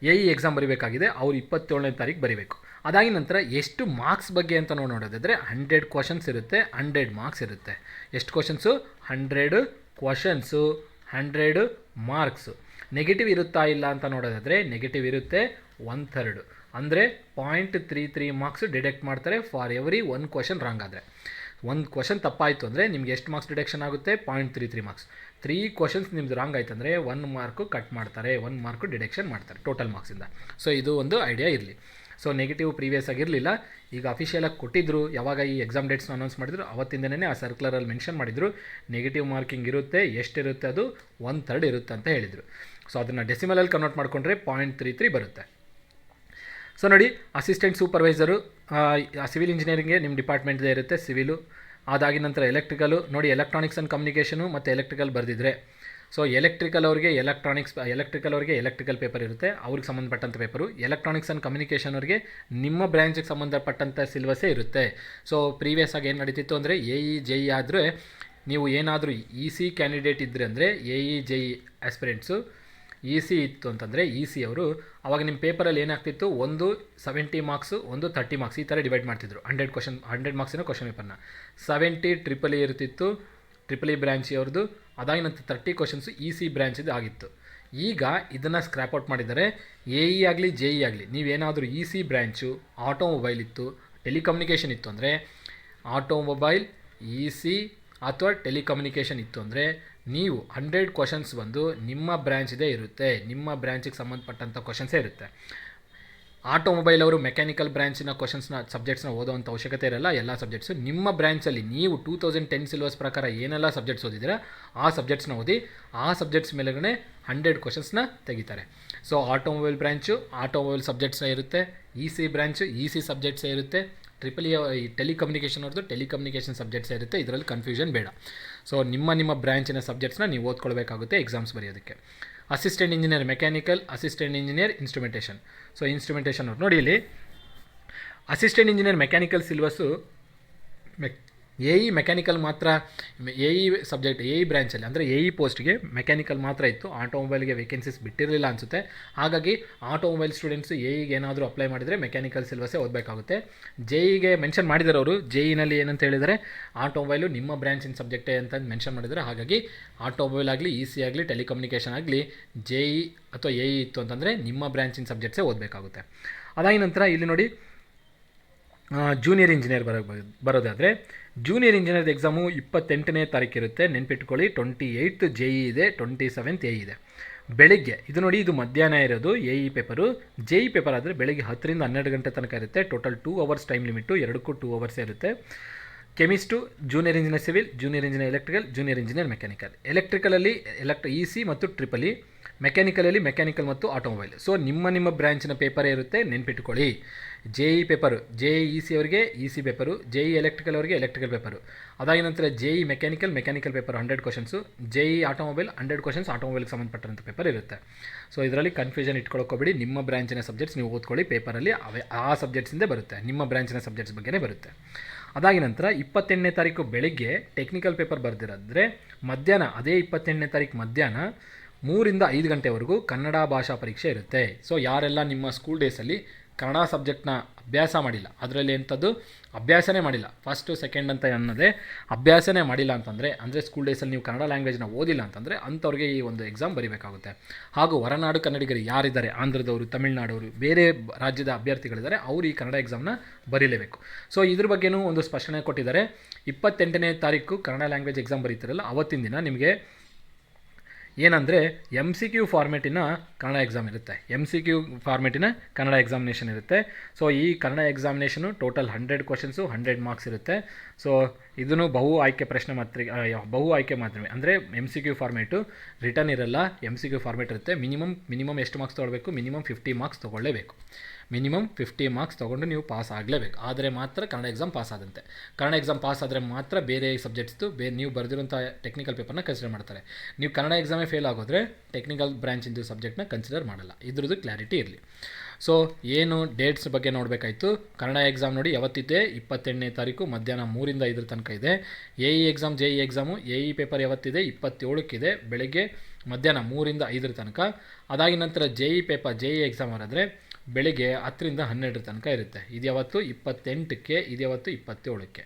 ಎ ಇ ಎಕ್ಸಾಮ್ ಬರೀಬೇಕಾಗಿದೆ ಅವ್ರು 27ನೇ ತಾರೀಕು ಬರೀಬೇಕು. ಅದಾಗಿ ನಂತರ ಎಷ್ಟು ಮಾರ್ಕ್ಸ್ ಬಗ್ಗೆ ಅಂತ ನೋಡೋದಾದರೆ 100 ಕ್ವಶನ್ಸ್ ಇರುತ್ತೆ, 100 ಮಾರ್ಕ್ಸ್ ಇರುತ್ತೆ. ಎಷ್ಟು ಕ್ವಶನ್ಸು? 100 questions, 100 marks. ನೆಗೆಟಿವ್ ಇರುತ್ತಾ ಇಲ್ಲ ಅಂತ ನೋಡೋದಾದರೆ ನೆಗೆಟಿವ್ ಇರುತ್ತೆ 1/3, ಅಂದರೆ 0.33 ಮಾರ್ಕ್ಸ್ ಡಿಡಕ್ಟ್ ಮಾಡ್ತಾರೆ ಫಾರ್ ಎವ್ರಿ 1 ಕ್ವಶನ್ ರಾಂಗ್ ಆದರೆ. ಒಂದು ಕ್ವಶನ್ ತಪ್ಪಾಯಿತು ಅಂದರೆ ನಿಮ್ಗೆ ಎಷ್ಟು ಮಾರ್ಕ್ಸ್ ಡಿಡಕ್ಷನ್ ಆಗುತ್ತೆ? 0.33 ಮಾರ್ಕ್ಸ್. 3 ಕ್ವಶನ್ಸ್ ನಿಮ್ದು ರಾಂಗ್ ಆಯ್ತು ಅಂದರೆ 1 ಮಾರ್ಕು ಕಟ್ ಮಾಡ್ತಾರೆ, 1 ಮಾರ್ಕು ಡಿಡಕ್ಷನ್ ಮಾಡ್ತಾರೆ ಟೋಟಲ್ ಮಾರ್ಕ್ಸಿಂದ. ಸೊ ಇದು ಒಂದು ಐಡಿಯಾ ಇರಲಿ. ಸೊ ನೆಗೆಟಿವ್ ಪ್ರೀವಿಯಸ್ ಆಗಿರಲಿಲ್ಲ, ಈಗ ಅಫಿಷಿಯಲಾಗಿ ಕೊಟ್ಟಿದ್ದರು. ಯಾವಾಗ ಈ ಎಕ್ಸಾಮ್ ಡೇಟ್ಸ್ನ ಅನೌನ್ಸ್ ಮಾಡಿದ್ರು ಅವತ್ತಿಂದನೇ ಆ ಸರ್ಕ್ಯುಲರಲ್ಲಿ ಮೆನ್ಷನ್ ಮಾಡಿದರು ನೆಗೆಟಿವ್ ಮಾರ್ಕಿಂಗ್ ಇರುತ್ತೆ, ಎಷ್ಟಿರುತ್ತೆ ಅದು 1/3 ಇರುತ್ತೆ ಅಂತ ಹೇಳಿದರು. ಸೊ ಅದನ್ನು ಡೆಸಿಮಲಲ್ಲಿ ಕನ್ವರ್ಟ್ ಮಾಡಿಕೊಂಡ್ರೆ 0.33 ಬರುತ್ತೆ. ಸೊ ನೋಡಿ, ಅಸಿಸ್ಟೆಂಟ್ ಸೂಪರ್ವೈಸರು ಸಿವಿಲ್ ಇಂಜಿನಿಯರಿಂಗ್ಗೆ ನಿಮ್ಮ ಡಿಪಾರ್ಟ್ಮೆಂಟ್ದೇ ಇರುತ್ತೆ ಸಿವಿಲು. ಅದಾಗಿ ನಂತರ ಎಲೆಕ್ಟ್ರಿಕಲು ನೋಡಿ, ಎಲೆಕ್ಟ್ರಾನಿಕ್ಸ್ ಆ್ಯಂಡ್ ಕಮ್ಯುನಿಕೇಷನು ಮತ್ತು ಎಲೆಕ್ಟ್ರಿಕಲ್ ಬರೆದಿದ್ರೆ ಸೊ ಎಲೆಕ್ಟ್ರಿಕಲ್ ಅವ್ರಿಗೆ ಎಲೆಕ್ಟ್ರಿಕಲ್ ಪೇಪರ್ ಇರುತ್ತೆ, ಅವ್ರಿಗೆ ಸಂಬಂಧಪಟ್ಟಂಥ ಪೇಪರು. ಎಲೆಕ್ಟ್ರಾನಿಕ್ಸ್ ಆ್ಯಂಡ್ ಕಮ್ಯುನಿಕೇಷನ್ ಅವ್ರಿಗೆ ನಿಮ್ಮ ಬ್ರ್ಯಾಂಚಿಗೆ ಸಂಬಂಧಪಟ್ಟಂಥ ಸಿಲೆಬಸ್ಸೇ ಇರುತ್ತೆ. ಸೊ ಪ್ರೀವಿಯಸ್ ಆಗಿ ಏನು ನಡೀತಿತ್ತು ಅಂದರೆ JE ಆದರೆ ನೀವು ಏನಾದರೂ EC ಕ್ಯಾಂಡಿಡೇಟ್ ಇದ್ದರೆ ಅಂದರೆ JE ಆಸ್ಪಿರೆಂಟ್ಸು EC ಇತ್ತು ಅಂತಂದರೆ EC ಅವರು ಆವಾಗ ನಿಮ್ಮ ಪೇಪರಲ್ಲಿ ಏನಾಗ್ತಿತ್ತು, ಒಂದು 70 ಮಾರ್ಕ್ಸು, ಒಂದು 30 ಮಾರ್ಕ್ಸ್, ಈ ಥರ ಡಿವೈಡ್ ಮಾಡ್ತಿದ್ರು. 100 ಮಾರ್ಕ್ಸಿನ ಕ್ವಶನ್ ಪೇಪರ್ನ 70 ಟ್ರಿಪಲ್ ಇರ್ತಿತ್ತು, ಟ್ರಿಪಲ್ ಇ ಬ್ರ್ಯಾಂಚ್ ಅವ್ರದ್ದು. ಅದಾಗಿ ನಂತರ 30 ಕ್ವಶನ್ಸು EC ಬ್ರ್ಯಾಂಚಿದ್ದು ಆಗಿತ್ತು. ಈಗ ಇದನ್ನು ಸ್ಕ್ರ್ಯಾಪ್ ಔಟ್ ಮಾಡಿದ್ದಾರೆ. AE ಆಗಲಿ JE ಆಗಲಿ, ನೀವೇನಾದರೂ EC ಬ್ರ್ಯಾಂಚು ಆಟೋಮೊಬೈಲ್ ಇತ್ತು, ಟೆಲಿಕಮ್ಯುನಿಕೇಷನ್ ಇತ್ತು ಅಂದರೆ ಆಟೋಮೊಬೈಲ್, EC ಅಥವಾ ಟೆಲಿಕಮ್ಯುನಿಕೇಷನ್ ಇತ್ತು ಅಂದರೆ ನೀವು 100 ಕ್ವಶನ್ಸ್ ಬಂದು ನಿಮ್ಮ ಬ್ರ್ಯಾಂಚಿದೇ ಇರುತ್ತೆ, ನಿಮ್ಮ ಬ್ರ್ಯಾಂಚಿಗೆ ಸಂಬಂಧಪಟ್ಟಂಥ ಕ್ವಶನ್ಸೇ ಇರುತ್ತೆ. ಆಟೋಮೊಬೈಲ್ ಅವರು ಮೆಕ್ಯಾನಿಕಲ್ ಬ್ರ್ಯಾಂಚಿನ ಕ್ವಶನ್ಸ್ನ ಸಬ್ಜೆಕ್ಟ್ಸ್ನ ಓದೋವಂಥ ಅವಶ್ಯಕತೆ ಇರಲ್ಲ. ಎಲ್ಲ ಸಬ್ಜೆಕ್ಟ್ಸು ನಿಮ್ಮ ಬ್ರ್ಯಾಂಚಲ್ಲಿ ನೀವು 2010 ಸಿಲೆಬಸ್ ಪ್ರಕಾರ ಏನೆಲ್ಲ ಸಬ್ಜೆಕ್ಟ್ಸ್ ಓದಿದ್ದೀರಾ ಆ ಸಬ್ಜೆಕ್ಟ್ಸ್ನ ಓದಿ, ಆ ಸಬ್ಜೆಕ್ಟ್ಸ್ ಮೇಲೆಗಡೆ 100 ಕ್ವಶನ್ಸ್ನ ತೆಗಿತಾರೆ. ಸೊ ಆಟೋಮೊಬೈಲ್ ಬ್ರ್ಯಾಂಚು ಆಟೋಮೊಬೈಲ್ ಸಬ್ಜೆಕ್ಟ್ಸೇ ಇರುತ್ತೆ, EC ಬ್ರ್ಯಾಂಚು EC ಸಬ್ಜೆಕ್ಟ್ಸೇ ಇರುತ್ತೆ, ಟ್ರಿಪಲ್ ಈ ಟೆಲಿಕಮ್ಯುನಿಕೇಷನ್ ಅವ್ರದ್ದು ಟೆಲಿಕಮ್ಯುನಿಕೇಷನ್ ಸಬ್ಜೆಕ್ಟ್ಸೇ ಇರುತ್ತೆ. ಇದರಲ್ಲಿ ಕನ್ಫ್ಯೂಷನ್ ಬೇಡ. ಸೊ ನಿಮ್ಮ ಬ್ರ್ಯಾಂಚಿನ ಸಬ್ಜೆಕ್ಟ್ಸ್ನ ನೀವು ಓದ್ಕೊಳ್ಬೇಕಾಗುತ್ತೆ ಎಕ್ಸಾಮ್ಸ್ ಬರೆಯೋದಕ್ಕೆ. Assistant engineer mechanical, assistant engineer instrumentation. So instrumentation ಅವ್ರು ನೋಡಿ, ಇಲ್ಲಿ assistant engineer mechanical syllabus AE mechanical ಮಾತ್ರ, AE ಸಬ್ಜೆಕ್ಟ್ AE ಬ್ರ್ಯಾಂಚಲ್ಲಿ ಅಂದರೆ AE ಪೋಸ್ಟ್ಗೆ ಮೆಕ್ಯಾನಿಕಲ್ ಮಾತ್ರ ಇತ್ತು, ಆಟೋಮೊಬೈಲ್ಗೆ ವೇಕೆನ್ಸೀಸ್ ಬಿಟ್ಟಿರಲಿಲ್ಲ ಅನಿಸುತ್ತೆ. ಹಾಗಾಗಿ ಆಟೋಮೊಬೈಲ್ ಸ್ಟೂಡೆಂಟ್ಸು AEಗೆ ಏನಾದರೂ ಅಪ್ಲೈ ಮಾಡಿದರೆ ಮೆಕ್ಯಾನಿಕಲ್ ಸಿಲೆಬಸ್ಸೇ ಓದಬೇಕಾಗುತ್ತೆ. JEಗೆ ಮೆನ್ಷನ್ ಮಾಡಿದ್ದಾರೆ ಅವರು, JEನಲ್ಲಿ ಏನಂತ ಹೇಳಿದರೆ ಆಟೋಮೊಬೈಲು ನಿಮ್ಮ ಬ್ರ್ಯಾಂಚಿನ ಸಬ್ಜೆಕ್ಟೇ ಅಂತ ಮೆನ್ಷನ್ ಮಾಡಿದ್ದಾರೆ. ಹಾಗಾಗಿ ಆಟೋಮೊಬೈಲ್ ಆಗಲಿ EC ಆಗಲಿ ಟೆಲಿಕಮ್ಯುನಿಕೇಷನ್ ಆಗಲಿ JE ಅಥವಾ AE ಇತ್ತು ಅಂತಂದರೆ ನಿಮ್ಮ ಬ್ರ್ಯಾಂಚಿನ ಸಬ್ಜೆಕ್ಟ್ಸೇ ಓದಬೇಕಾಗುತ್ತೆ. ಅದಾಗಿ ನಂತರ ಇಲ್ಲಿ ನೋಡಿ, ಜೂನಿಯರ್ ಇಂಜಿನಿಯರ್ ಬರೋದಾದರೆ ಜೂನಿಯರ್ ಇಂಜಿನಿಯರ್ದು ಎಕ್ಸಾಮು 28ನೇ ತಾರೀಕು ಇರುತ್ತೆ, ನೆನ್ಪಿಟ್ಕೊಳ್ಳಿ. 28th JE ಇದೆ, 27th AE ಇದೆ. ಬೆಳಿಗ್ಗೆ ಇದು ನೋಡಿ, ಇದು ಮಧ್ಯಾಹ್ನ ಇರೋದು AE ಪೇಪರು. JE ಪೇಪರ್ ಆದರೆ ಬೆಳಿಗ್ಗೆ 10 ರಿಂದ 12 ಗಂಟೆ ತನಕ ಇರುತ್ತೆ. ಟೋಟಲ್ 2 ಅವರ್ಸ್ ಟೈಮ್ ಲಿಮಿಟು, ಎರಡಕ್ಕೂ 2 ಅವರ್ಸ್ ಇರುತ್ತೆ. Chemist, junior engineer civil, junior engineer electrical, junior engineer mechanical. ಎಲೆಕ್ಟ್ರಿಕಲಲ್ಲಿ EC ಮತ್ತು ಟ್ರಿಪಲ್ ಇ, ಮೆಕ್ಯಾನಿಕಲಲ್ಲಿ ಮೆಕ್ಯಾನಿಕಲ್ ಮತ್ತು ಆಟೋಮೊಬೈಲ್. ಸೊ ನಿಮ್ಮ ಬ್ರ್ಯಾಂಚಿನ ಪೇಪರೇ ಇರುತ್ತೆ, ನೆನ್ಪಿಟ್ಕೊಳ್ಳಿ. JE ಪೇಪರು, JE EC ಅವರಿಗೆ EC ಪೇಪರು, JE ಎಲೆಕ್ಟ್ರಿಕಲ್ ಅವರಿಗೆ ಎಲೆಕ್ಟ್ರಿಕಲ್ ಪೇಪರು. ಅದಾದ ನಂತರ JE mechanical paper 100 questions, JE automobile 100 questions, ಆಟೋಮೊಬೈಲ್ಗೆ ಸಂಬಂಧಪಟ್ಟಂಥ ಪೇಪರ್ ಇರುತ್ತೆ. ಸೊ ಇದರಲ್ಲಿ ಕನ್ಫ್ಯೂಷನ್ ಇಟ್ಕೊಳ್ಳೋಕೋಬೇಡಿ, ನಿಮ್ಮ ಬ್ರ್ಯಾಂಚಿನ ಸಬ್ಜೆಕ್ಟ್ಸ್ ನೀವು ಓದ್ಕೊಳ್ಳಿ, ಪೇಪರಲ್ಲಿ ಆ ಸಬ್ಜೆಕ್ಟ್ಸಿಂದ ಬರುತ್ತೆ, ನಿಮ್ಮ ಬ್ರ್ಯಾಂಚಿನ ಸಬ್ಜೆಕ್ಟ್ಸ್ ಬಗ್ಗೆನೇ ಬರುತ್ತೆ. ಅದಾಗಿ ನಂತರ 28ನೇ ತಾರೀಕು ಬೆಳಿಗ್ಗೆ ಟೆಕ್ನಿಕಲ್ ಪೇಪರ್ ಬರೆದಿರೋದ್ರೆ ಮಧ್ಯಾಹ್ನ, ಅದೇ 28ನೇ ತಾರೀಕು ಮಧ್ಯಾಹ್ನ 3 ರಿಂದ 5 ಗಂಟೆವರೆಗೂ ಕನ್ನಡ ಭಾಷಾ ಪರೀಕ್ಷೆ ಇರುತ್ತೆ. ಸೊ ಯಾರೆಲ್ಲ ನಿಮ್ಮ ಸ್ಕೂಲ್ ಡೇಸಲ್ಲಿ ಕನ್ನಡ ಸಬ್ಜೆಕ್ಟ್ನ ಅಭ್ಯಾಸ ಮಾಡಿಲ್ಲ, ಅದರಲ್ಲಿ ಎಂಥದ್ದು ಅಭ್ಯಾಸನೇ ಮಾಡಿಲ್ಲ, ಫಸ್ಟು ಸೆಕೆಂಡ್ ಅಂತ ಅನ್ನೋದೇ ಅಭ್ಯಾಸನೇ ಮಾಡಿಲ್ಲ ಅಂತಂದರೆ, ಅಂದರೆ ಸ್ಕೂಲ್ ಡೇಸಲ್ಲಿ ನೀವು ಕನ್ನಡ ಲ್ಯಾಂಗ್ವೇಜ್ನ ಓದಿಲ್ಲ ಅಂತಂದರೆ ಅಂಥವ್ರಿಗೆ ಈ ಒಂದು ಎಕ್ಸಾಮ್ ಬರೀಬೇಕಾಗುತ್ತೆ. ಹಾಗೂ ಹೊರನಾಡು ಕನ್ನಡಿಗರು ಯಾರಿದ್ದಾರೆ, ಆಂಧ್ರದವರು, ತಮಿಳುನಾಡವರು, ಬೇರೆ ರಾಜ್ಯದ ಅಭ್ಯರ್ಥಿಗಳಿದ್ದಾರೆ, ಅವರು ಈ ಕನ್ನಡ ಎಕ್ಸಾಮ್ನ ಬರೀಲೇಬೇಕು. ಸೊ ಇದ್ರ ಬಗ್ಗೆನೂ ಒಂದು ಸ್ಪಷ್ಟನೆ ಕೊಟ್ಟಿದ್ದಾರೆ. 28ನೇ ತಾರೀಕು ಕನ್ನಡ ಲ್ಯಾಂಗ್ವೇಜ್ ಎಕ್ಸಾಮ್ ಬರೀತಿರಲ್ಲ, ಅವತ್ತಿನ ದಿನ ನಿಮಗೆ ಏನಂದರೆ MCQ ಫಾರ್ಮೇಟಿನ ಕನ್ನಡ ಎಕ್ಸಾಮ್ ಇರುತ್ತೆ, MCQ ಫಾರ್ಮೇಟಿನ ಕನ್ನಡ ಎಕ್ಸಾಮಿನೇಷನ್ ಇರುತ್ತೆ. ಸೊ ಈ Kannada examination total 100 questions, 100 marks ಇರುತ್ತೆ. ಸೊ ಇದನ್ನು ಬಹು ಆಯ್ಕೆ ಮಾತ್ರವೇ, ಅಂದರೆ MCQ ಫಾರ್ಮೇಟು ರಿಟರ್ನ್ ಇರಲ್ಲ, MCQ ಫಾರ್ಮೇಟ್ ಇರುತ್ತೆ. ಮಿನಿಮಮ್ ಎಷ್ಟು ಮಾರ್ಕ್ಸ್ ತೊಗೊಳ್ಬೇಕು, ಮಿನಿಮಮ್ 50 ಮಾರ್ಕ್ಸ್ ತೊಗೊಳ್ಳೇಬೇಕು. ಮಿನಿಮಮ್ 50 ಮಾರ್ಕ್ಸ್ ತೊಗೊಂಡು ನೀವು ಪಾಸ್ ಆಗಲೇಬೇಕು, ಆದರೆ ಮಾತ್ರ ಕನ್ನಡ ಎಕ್ಸಾಮ್ ಪಾಸ್ ಆದಂತೆ. ಕನ್ನಡ ಎಕ್ಸಾಮ್ ಪಾಸ್ ಆದರೆ ಮಾತ್ರ ಬೇರೆ ಸಬ್ಜೆಕ್ಟ್ಸ್ದು ನೀವು ಬರೆದಿರೋಂಥ ಟೆಕ್ನಿಕಲ್ ಪೇಪರ್ನ ಕನ್ಸಿಡರ್ ಮಾಡ್ತಾರೆ. ನೀವು ಕನ್ನಡ ಎಕ್ಸಾಮೇ ಫೇಲ್ ಆಗೋದ್ರೆ ಟೆಕ್ನಿಕಲ್ ಬ್ರ್ಯಾಂಚಿಂದು ಸಬ್ಜೆಕ್ಟ್ನ ಕನ್ಸಿಡರ್ ಮಾಡಲ್ಲ. ಇದ್ರದ್ದು ಕ್ಲಾರಿಟಿ ಇರಲಿ. ಸೊ ಏನು ಡೇಟ್ಸ್ ಬಗ್ಗೆ ನೋಡಬೇಕಾಯಿತು. ಕನ್ನಡ ಎಕ್ಸಾಮ್ ನೋಡಿ ಯಾವತ್ತಿದೆ, 28ನೇ ತಾರೀಕು ಮಧ್ಯಾಹ್ನ 3 ರಿಂದ 5 ತನಕ ಇದೆ. JE ಎಕ್ಸಾಮು AE ಪೇಪರ್ ಯಾವತ್ತಿದೆ, 27ಕ್ಕಿದೆ, ಬೆಳಗ್ಗೆ ಮಧ್ಯಾಹ್ನ 3ರಿಂದ 5 ತನಕ. ಅದಾಗಿ ನಂತರ JE ಪೇಪರ್ JE ಎಕ್ಸಾಮ್ ಬರೆದ್ರೆ ಬೆಳಿಗ್ಗೆ 10ರಿಂದ 12 ತನಕ ಇರುತ್ತೆ. ಇದು ಯಾವತ್ತು 28ಕ್ಕೆ, ಇದು ಯಾವತ್ತು 27ಕ್ಕೆ.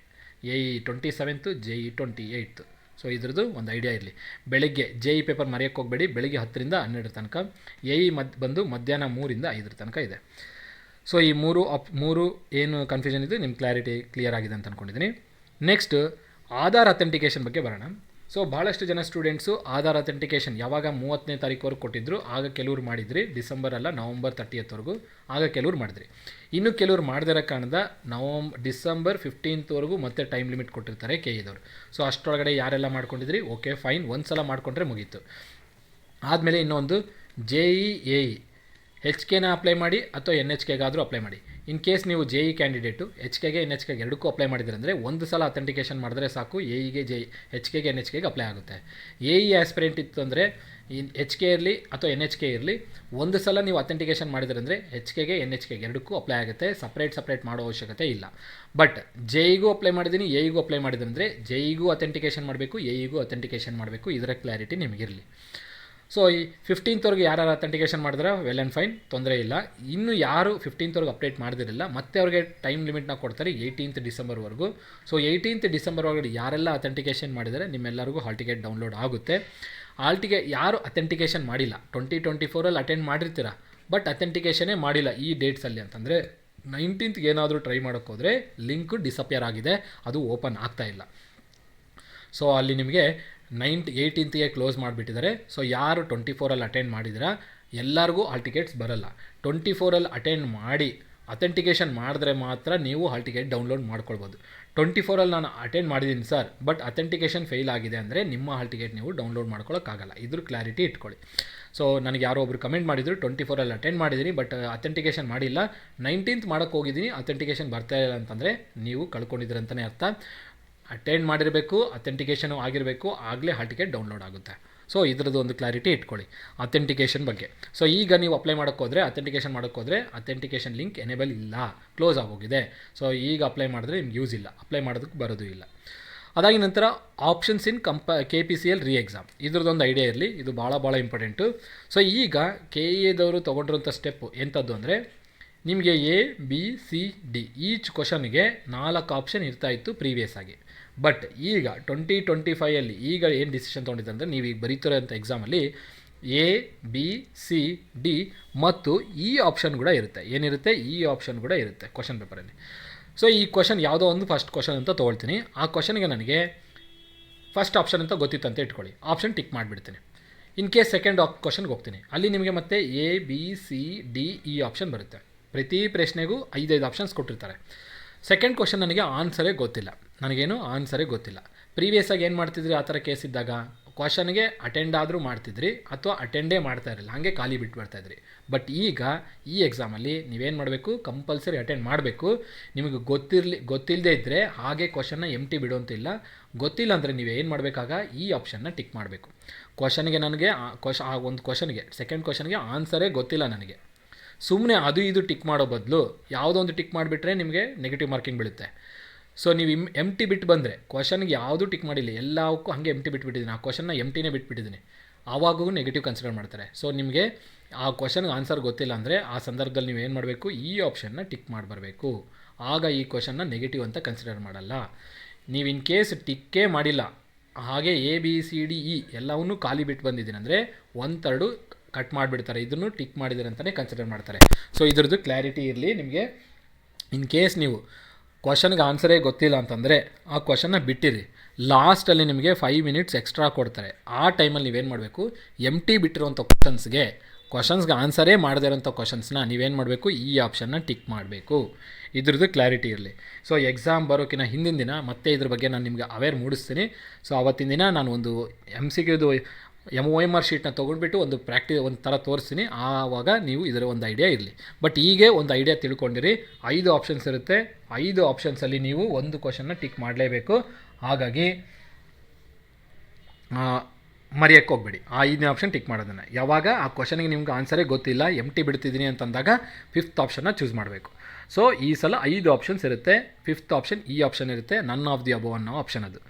AE 27th, JE 28th. So ಇದ್ರದ್ದು ಒಂದು ಐಡಿಯಾ ಇರಲಿ. ಬೆಳಗ್ಗೆ JE ಪೇಪರ್ ಮರೆಯೋಕ್ಕೆ ಹೋಗಬೇಡಿ, ಬೆಳಿಗ್ಗೆ 10ರಿಂದ 12 ತನಕ. AE ಬಂದು ಮಧ್ಯಾಹ್ನ 3ರಿಂದ 5 ತನಕ ಇದೆ. ಸೊ ಈ ಮೂರು ಏನು ಕನ್ಫ್ಯೂಷನ್ ಇದೆ ನಿಮ್ಮ ಕ್ಲಿಯರ್ ಆಗಿದೆ ಅಂತ ಅಂದ್ಕೊಂಡಿದ್ದೀನಿ. ನೆಕ್ಸ್ಟ್ ಆಧಾರ್ ಅಥೆಂಟಿಕೇಷನ್ ಬಗ್ಗೆ ಬರೋಣ. ಸೊ ಭಾಳಷ್ಟು ಜನ ಸ್ಟೂಡೆಂಟ್ಸು ಆಧಾರ್ ಅಥೆಂಟಿಕೇಷನ್ ಯಾವಾಗ 30ನೇ ತಾರೀಕುವರೆಗೆ ಕೊಟ್ಟಿದ್ದರು, ಆಗ ಕೆಲವ್ರು ಮಾಡಿದ್ರಿ, ಡಿಸೆಂಬರ್ ಅಲ್ಲ ನವಂಬರ್ 30th ಆಗ ಕೆಲವ್ರು ಮಾಡಿದ್ರಿ. ಇನ್ನು ಕೆಲವ್ರು ಮಾಡದಿರೋ ಕಾರಣದ ಡಿಸೆಂಬರ್ 15th ಮತ್ತೆ ಟೈಮ್ ಲಿಮಿಟ್ ಕೊಟ್ಟಿರ್ತಾರೆ KEದವರು. ಸೊ ಅಷ್ಟರೊಳಗಡೆ ಯಾರೆಲ್ಲ ಮಾಡ್ಕೊಂಡಿದ್ರಿ, ಓಕೆ ಫೈನ್, ಒಂದು ಸಲ ಮಾಡ್ಕೊಂಡ್ರೆ ಮುಗೀತು. ಆದಮೇಲೆ ಇನ್ನೊಂದು JE HKನ ಅಪ್ಲೈ ಮಾಡಿ ಅಥವಾ NHKಗಾದರೂ ಅಪ್ಲೈ ಮಾಡಿ. ಇನ್ ಕೇಸ್ ನೀವು JE ಕ್ಯಾಂಡಿಡೇಟು HKಗೆ NHKಗೆ ಎರಡಕ್ಕೂ ಅಪ್ಲೈ ಮಾಡಿದ್ರಂದರೆ ಒಂದು ಸಲ ಅಥೆಂಟಿಕೇಷನ್ ಮಾಡಿದ್ರೆ ಸಾಕು, AEಗೆ HKಗೆ NHKಗೆ ಅಪ್ಲೈ ಆಗುತ್ತೆ. AE ಆಸ್ಪಿರೆಂಟ್ ಇತ್ತು ಅಂದರೆ HK ಇರಲಿ ಅಥವಾ NHK ಇರಲಿ, ಒಂದು ಸಲ ನೀವು ಅಥೆಂಟಿಕೇಷನ್ ಮಾಡಿದ್ರಂದರೆ HKಗೆ NHKಗೆ ಎರಡಕ್ಕೂ ಅಪ್ಲೈ ಆಗುತ್ತೆ, ಸಪ್ರೇಟ್ ಮಾಡೋ ಅವಶ್ಯಕತೆ ಇಲ್ಲ. ಬಟ್ JEಗೂ ಅಪ್ಲೈ ಮಾಡಿದ್ದೀನಿ, AEಗೂ ಅಪ್ಲೈ ಮಾಡಿದ್ರಂದರೆ JEಗೂ ಅಥೆಂಟಿಕೇಷನ್ ಮಾಡಬೇಕು, AEಗೂ ಅಥೆಂಟಿಕೇಷನ್ ಮಾಡಬೇಕು. ಇದರ ಕ್ಲಾರಿಟಿ ನಿಮಗಿರಲಿ. ಸೊ ಈ 15th ಯಾರು ಅಥೆಂಟಿಕೇಷನ್ ಮಾಡಿದ್ರೆ ವೆಲ್ ಆ್ಯಂಡ್ ಫೈನ್, ತೊಂದರೆ ಇಲ್ಲ. ಇನ್ನು ಯಾರು 15th ಅಪ್ಡೇಟ್ ಮಾಡಿದಿರಲಿಲ್ಲ, ಮತ್ತೆ ಅವ್ರಿಗೆ ಟೈಮ್ ಲಿಮಿಟ್ನ ಕೊಡ್ತಾರೆ 18th ಡಿಸೆಂಬರ್ವರೆಗೂ. ಸೊ 18th ಡಿಸೆಂಬರ್ ಒಳಗಡೆ ಯಾರೆಲ್ಲ ಅಥೆಂಟಿಕೇಷನ್ ಮಾಡಿದರೆ ನಿಮ್ಮೆಲ್ಲರಿಗೂ ಹಾಲ್ ಟಿಕೆಟ್ ಡೌನ್ಲೋಡ್ ಆಗುತ್ತೆ. ಹಾಲ್ ಟಿಕೆಟ್ ಯಾರು ಅಥೆಂಟಿಕೇಷನ್ ಮಾಡಿಲ್ಲ, 2024 ಅಟೆಂಡ್ ಮಾಡಿರ್ತೀರ, ಬಟ್ ಅಥೆಂಟಿಕೇಷನೇ ಮಾಡಿಲ್ಲ ಈ ಡೇಟ್ಸಲ್ಲಿ ಅಂತಂದರೆ 19th ಏನಾದರೂ ಟ್ರೈ ಮಾಡೋಕ್ಕೋದ್ರೆ ಲಿಂಕು ಡಿಸಪಿಯರ್ ಆಗಿದೆ, ಅದು ಓಪನ್ ಆಗ್ತಾಯಿಲ್ಲ. ಸೊ ಅಲ್ಲಿ ನಿಮಗೆ 18th ಕ್ಲೋಸ್ ಮಾಡಿಬಿಟ್ಟಿದ್ದಾರೆ. ಸೊ ಯಾರು 24 ಅಟೆಂಡ್ ಮಾಡಿದಿರಾ ಎಲ್ಲರಿಗೂ ಹಾಲ್ ಟಿಕೆಟ್ಸ್ ಬರಲ್ಲ. 24 ಅಟೆಂಡ್ ಮಾಡಿ ಅಥೆಂಟಿಕೇಷನ್ ಮಾಡಿದ್ರೆ ಮಾತ್ರ ನೀವು ಹಾಲ್ ಟಿಕೆಟ್ ಡೌನ್ಲೋಡ್ ಮಾಡ್ಕೊಳ್ಬೋದು. 24 ನಾನು ಅಟೆಂಡ್ ಮಾಡಿದ್ದೀನಿ ಸರ್, ಬಟ್ ಅಥೆಂಟಿಕೇಷನ್ ಫೇಲ್ ಆಗಿದೆ ಅಂದರೆ ನಿಮ್ಮ ಹಾಲ್ ಟಿಕೆಟ್ ನೀವು ಡೌನ್ಲೋಡ್ ಮಾಡ್ಕೊಳ್ಳೋಕ್ಕಾಗಲ್ಲ. ಇದ್ರ ಕ್ಲಾರಿಟಿ ಇಟ್ಕೊಳ್ಳಿ. ಸೊ ನನಗೆ ಯಾರೋ ಒಬ್ರು ಕಮೆಂಟ್ ಮಾಡಿದ್ರು 24 ಅಟೆಂಡ್ ಮಾಡಿದ್ದೀನಿ ಬಟ್ ಅಥೆಂಟಿಕೇಷನ್ ಮಾಡಿಲ್ಲ, 19th ಮಾಡೋಕ್ಕೆ ಹೋಗಿದ್ದೀನಿ ಅಥೆಂಟಿಕೇಷನ್ ಬರ್ತಾ ಇಲ್ಲ ಅಂತಂದರೆ ನೀವು ಕಳ್ಕೊಂಡಿದ್ದೀರ ಅಂತಲೇ ಅರ್ಥ. ಅಟೆಂಡ್ ಮಾಡಿರಬೇಕು, ಅಥೆಂಟಿಕೇಷನು ಆಗಿರಬೇಕು, ಆಗಲೇ ಹಾಲ್ ಟಿಕೆಟ್ ಡೌನ್ಲೋಡ್ ಆಗುತ್ತೆ. ಸೊ ಇದ್ರದ್ದು ಒಂದು ಕ್ಲಾರಿಟಿ ಇಟ್ಕೊಳ್ಳಿ ಅಥೆಂಟಿಕೇಷನ್ ಬಗ್ಗೆ. ಸೊ ಈಗ ನೀವು ಅಪ್ಲೈ ಮಾಡೋಕ್ಕೋದ್ರೆ, ಅಥೆಂಟಿಕೇಷನ್ ಮಾಡೋಕ್ಕೋದ್ರೆ ಅಥೆಂಟಿಕೇಷನ್ ಲಿಂಕ್ ಎನೇಬಲ್ ಇಲ್ಲ, ಕ್ಲೋಸ್ ಆಗೋಗಿದೆ. ಸೊ ಈಗ ಅಪ್ಲೈ ಮಾಡಿದ್ರೆ ನಿಮ್ಗೆ ಯೂಸ್ ಇಲ್ಲ, ಅಪ್ಲೈ ಮಾಡೋದಕ್ಕೆ ಬರೋದು ಇಲ್ಲ. ಅದಾಗಿ ನಂತರ ಆಪ್ಷನ್ಸ್ ಇನ್ KPCL ರೀ ಎಕ್ಸಾಮ್, ಇದ್ರದ್ದೊಂದು ಐಡಿಯಾ ಇರಲಿ, ಇದು ಭಾಳ ಇಂಪಾರ್ಟೆಂಟು. ಸೊ ಈಗ KEದವರು ತೊಗೊಂಡಿರೋಂಥ ಸ್ಟೆಪ್ಪು ಎಂಥದ್ದು ಅಂದರೆ, ನಿಮಗೆ ABCD ಈಚ್ ಕ್ವಶನ್ಗೆ 4 ಆಪ್ಷನ್ ಇರ್ತಾಯಿತ್ತು ಪ್ರೀವಿಯಸ್ ಆಗಿ. ಬಟ್ ಈಗ 2025 ಈಗ ಏನು ಡಿಸಿಷನ್ ತೊಗೊಂಡಿದ್ದೆ ಅಂದರೆ, ನೀವು ಈಗ ಬರೀತಿರೋಂಥ ಎಕ್ಸಾಮಲ್ಲಿ ABCD ಮತ್ತು ಈ ಆಪ್ಷನ್ ಕೂಡ ಇರುತ್ತೆ. ಏನಿರುತ್ತೆ, ಈ ಆಪ್ಷನ್ ಕೂಡ ಇರುತ್ತೆ ಕ್ವಶನ್ ಪೇಪರಲ್ಲಿ. ಸೊ ಈ ಕ್ವಶನ್ ಯಾವುದೋ ಒಂದು ಫಸ್ಟ್ ಕ್ವಶನ್ ಅಂತ ತೊಗೊಳ್ತೀನಿ. ಆ ಕ್ವಶನ್ಗೆ ನನಗೆ ಫಸ್ಟ್ ಆಪ್ಷನ್ ಅಂತ ಗೊತ್ತಿತ್ತು ಅಂತ ಇಟ್ಕೊಳ್ಳಿ, ಆಪ್ಷನ್ ಟಿಕ್ ಮಾಡಿಬಿಡ್ತೀನಿ. ಇನ್ ಕೇಸ್ ಸೆಕೆಂಡ್ ಕ್ವಶನ್ಗೆ ಹೋಗ್ತೀನಿ, ಅಲ್ಲಿ ನಿಮಗೆ ಮತ್ತೆ ABCD ಈ ಆಪ್ಷನ್ ಬರುತ್ತೆ. ಪ್ರತಿ ಪ್ರಶ್ನೆಗೂ 5 ಆಪ್ಷನ್ಸ್ ಕೊಟ್ಟಿರ್ತಾರೆ. ಸೆಕೆಂಡ್ ಕ್ವಶನ್ ನನಗೆ ಆನ್ಸರೇ ಗೊತ್ತಿಲ್ಲ, ಆನ್ಸರೇ ಗೊತ್ತಿಲ್ಲ. ಪ್ರೀವಿಯಸ್ ಆಗಿ ಏನು ಮಾಡ್ತಿದ್ರಿ ಆ ಥರ ಕೇಸ್ ಇದ್ದಾಗ, ಕ್ವಶನ್ಗೆ ಅಟೆಂಡ್ ಆದರೂ ಮಾಡ್ತಿದ್ರಿ ಅಥವಾ ಅಟೆಂಡೇ ಮಾಡ್ತಾ ಇರಲಿಲ್ಲ, ಹಾಗೆ ಖಾಲಿ ಬಿಟ್ಟು ಬರ್ತಾಯಿದ್ರಿ. ಬಟ್ ಈಗ ಈ ಎಕ್ಸಾಮಲ್ಲಿ ನೀವೇನು ಮಾಡಬೇಕು, ಕಂಪಲ್ಸರಿ ಅಟೆಂಡ್ ಮಾಡಬೇಕು. ನಿಮಗೆ ಗೊತ್ತಿಲ್ಲದೆ ಇದ್ದರೆ ಹಾಗೆ ಕ್ವಶನ್ನ ಎಂಟಿ ಬಿಡೋಂತಿಲ್ಲ. ಗೊತ್ತಿಲ್ಲ ಅಂದರೆ ನೀವು ಏನು ಮಾಡಬೇಕಾಗ ಈ ಆಪ್ಷನ್ನ ಟಿಕ್ ಮಾಡಬೇಕು. ಕ್ವಶನ್ಗೆ ನನಗೆ ಒಂದು ಕ್ವಶನ್ಗೆ ಸೆಕೆಂಡ್ ಕ್ವಶನ್ಗೆ ಆನ್ಸರೇ ಗೊತ್ತಿಲ್ಲ ನನಗೆ, ಸುಮ್ಮನೆ ಅದು ಇದು ಟಿಕ್ ಮಾಡೋ ಬದಲು ಯಾವುದೋ ಒಂದು ಟಿಕ್ ಮಾಡಿಬಿಟ್ರೆ ನಿಮಗೆ ನೆಗೆಟಿವ್ ಮಾರ್ಕಿಂಗ್ ಬೀಳುತ್ತೆ. ಸೊ ನೀವು ಎಂಟಿ ಬಿಟ್ಟು ಬಂದರೆ, ಕ್ವಶನ್ಗೆ ಯಾವುದೂ ಟಿಕ್ ಮಾಡಿಲ್ಲ, ಎಲ್ಲವಕ್ಕೂ ಹಾಗೆ ಎಂಟಿ ಬಿಟ್ಬಿಟ್ಟಿದ್ದೀನಿ, ಆ ಕ್ವಶನ್ನ ಎಂಟಿನೇ ಬಿಟ್ಬಿಟ್ಟಿದ್ದೀನಿ, ಆವಾಗೂ ನೆಗೆಟಿವ್ ಕನ್ಸಿಡರ್ ಮಾಡ್ತಾರೆ. ಸೊ ನಿಮಗೆ ಆ ಕ್ವಶನ್ಗೆ ಆನ್ಸರ್ ಗೊತ್ತಿಲ್ಲ ಅಂದರೆ ಆ ಸಂದರ್ಭದಲ್ಲಿ ನೀವು ಏನು ಮಾಡಬೇಕು, ಈ ಆಪ್ಷನ್ನ ಟಿಕ್ ಮಾಡಿ ಬರಬೇಕು. ಆಗ ಈ ಕ್ವಶನ್ನ ನೆಗೆಟಿವ್ ಅಂತ ಕನ್ಸಿಡರ್ ಮಾಡಲ್ಲ. ನೀವು ಇನ್ ಕೇಸ್ ಟಿಕ್ಕೇ ಮಾಡಿಲ್ಲ, ಹಾಗೆ ABCDE ಎಲ್ಲವನ್ನೂ ಖಾಲಿ ಬಿಟ್ಟು ಬಂದಿದ್ದೀನಿ ಅಂದರೆ 1/3 ಕಟ್ ಮಾಡಿಬಿಡ್ತಾರೆ, ಇದನ್ನು ಟಿಕ್ ಮಾಡಿದ್ದಾರೆ ಅಂತಲೇ ಕನ್ಸಿಡರ್ ಮಾಡ್ತಾರೆ. ಸೊ ಇದ್ರದ್ದು ಕ್ಲಾರಿಟಿ ಇರಲಿ ನಿಮಗೆ. ಇನ್ ಕೇಸ್ ನೀವು ಕ್ವಶನ್ಗೆ ಆನ್ಸರೇ ಗೊತ್ತಿಲ್ಲ ಅಂತಂದರೆ ಆ ಕ್ವಶನ್ನ ಬಿಟ್ಟಿರಿ, ಲಾಸ್ಟಲ್ಲಿ ನಿಮಗೆ 5 minutes ಎಕ್ಸ್ಟ್ರಾ ಕೊಡ್ತಾರೆ. ಆ ಟೈಮಲ್ಲಿ ನೀವೇನು ಮಾಡಬೇಕು, ಎಂಟಿ ಬಿಟ್ಟಿರೋಂಥ ಕ್ವಶನ್ಸ್ಗೆ ಆನ್ಸರೇ ಮಾಡದೇ ಇರೋಂಥ ಕ್ವಶನ್ಸ್ನ ನೀವೇನು ಮಾಡಬೇಕು, ಈ ಆಪ್ಷನ್ನ ಟಿಕ್ ಮಾಡಬೇಕು. ಇದ್ರದ್ದು ಕ್ಲಾರಿಟಿ ಇರಲಿ. ಸೊ ಎಕ್ಸಾಮ್ ಬರೋಕ್ಕಿಂತ ಹಿಂದಿನ ದಿನ ಮತ್ತೆ ಇದ್ರ ಬಗ್ಗೆ ನಾನು ನಿಮಗೆ ಅವೇರ್ ಮೂಡಿಸ್ತೀನಿ. ಸೊ ಆವತ್ತಿನ ದಿನ ನಾನು ಒಂದು MCQದು MOMR ಶೀಟ್ನ ತೊಗೊಂಡ್ಬಿಟ್ಟು ಒಂದು ಥರ ತೋರಿಸ್ತೀನಿ, ಆವಾಗ ನೀವು ಇದರ ಒಂದು ಐಡಿಯಾ ಇರಲಿ. ಬಟ್ ಹೀಗೆ ಒಂದು ಐಡಿಯಾ ತಿಳ್ಕೊಂಡಿರಿ. 5 ಆಪ್ಷನ್ಸ್ ಇರುತ್ತೆ, 5 ಆಪ್ಷನ್ಸಲ್ಲಿ ನೀವು ಒಂದು ಕ್ವಶನ್ನ ಟಿಕ್ ಮಾಡಲೇಬೇಕು. ಹಾಗಾಗಿ ಮರೆಯೋಕ್ಕೆ ಹೋಗ್ಬೇಡಿ ಆ 5ನೇ ಆಪ್ಷನ್ ಟಿಕ್ ಮಾಡೋದನ್ನು. ಯಾವಾಗ ಆ ಕ್ವಶನ್ಗೆ ನಿಮ್ಗೆ ಆನ್ಸರೇ ಗೊತ್ತಿಲ್ಲ, ಎಂಟಿ ಬಿಡ್ತಿದ್ದೀನಿ ಅಂತಂದಾಗ 5th ಆಪ್ಷನ್ನ ಚೂಸ್ ಮಾಡಬೇಕು. ಸೊ ಈ ಸಲ 5 ಆಪ್ಷನ್ಸ್ ಇರುತ್ತೆ, 5th ಆಪ್ಷನ್ ಈ ಆಪ್ಷನ್ ಇರುತ್ತೆ, ನನ್ ಆಫ್ ದಿ ಅಬವ್ ಅನ್ನೋ ಆಪ್ಷನ್ ಅದು.